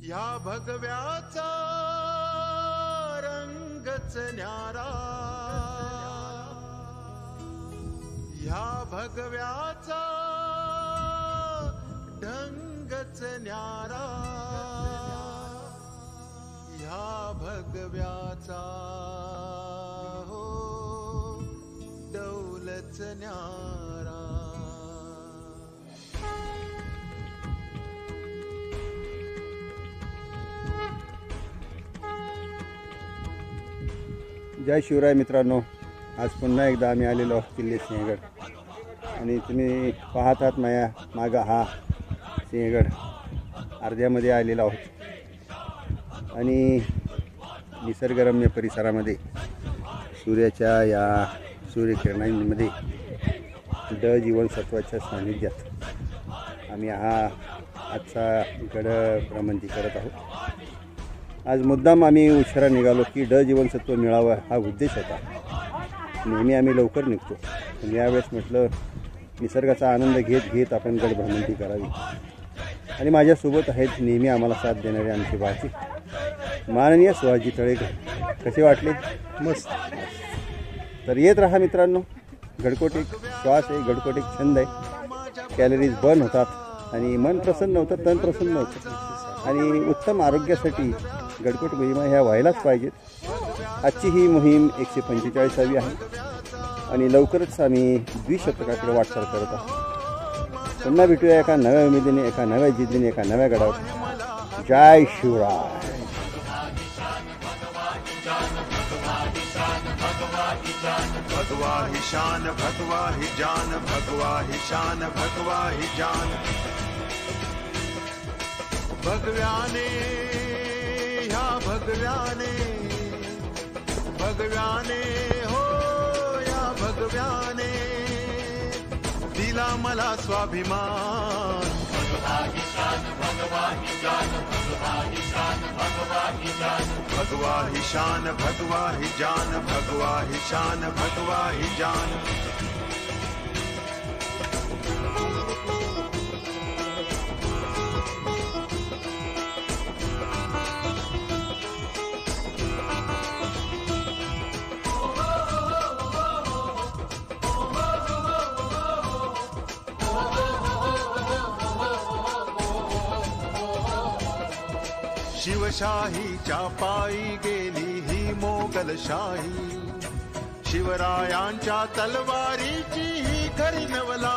या भगव्याचा रंगच न्यारा, या भगव्याचा ढंगच न्यारा, या भगव्याचा हो डौलच न्यारा. जय शिवराय मित्रांनो, आज पुन्हा एकदा आम्ही आलेलो आहोत किल्ले सिंहगड. आणि तुम्ही पाहतात माझ्या मागं हा सिंहगड अर्ध्यामध्ये आलेला आहोत. आणि निसर्गरम्य परिसरामध्ये सूर्याच्या या सूर्यकिरणांमध्ये ड जीवनसत्वाच्या सानिध्यात आम्ही हा आजचा गड भ्रमंती करत आहोत. आज मुद्दाम आम्ही उशिरा निघालो की ड जीवनसत्व मिळावं हा उद्देश होता. नेहमी आम्ही लवकर निघतो, पण यावेळेस म्हटलं निसर्गाचा आनंद घेत घेत आपण गड भ्रमंती करावी. आणि माझ्यासोबत आहेत नेहमी आम्हाला साथ देणारे आमचे बाची माननीय सुहासजी तळेकर. कसे वाटले? मस्त. तर येत राहा मित्रांनो. गडकोट एक श्वास आहे, गडकोट एक छंद आहे. कॅलरीज बर्न होतात आणि मन प्रसन्न होतं, तन प्रसन्न होतं. आणि उत्तम आरोग्यासाठी गडकोट मोहिमा ह्या व्हायलाच पाहिजेत. आजची ही मोहीम 145वी आहे आणि लवकरच आम्ही द्विशतकाकडे वाटचाल करत आहोत. पुन्हा भेटूया एका नव्या उमेदीने, एका नव्या जिद्दीने, एका नव्या गडावर. जय शिवराय. भगवा ही शान, भगवा ही जान, भगवा ही शान, भगवा ही जान. भगव्याने ह्या भगव्याने, भगव्याने हो या भगव्याने दिला मला स्वाभिमान. भगवा ही शान, भगवा ही जान, भगवा ही शान, भगवा ही जान, भगवा ही शान, भगवा ही जान, भगवा ही शान, भगवा ही जान. शिवशाहीच्या पायी गेली ही मोगलशाही, शिवरायांच्या तलवारीची ही खरी नवला.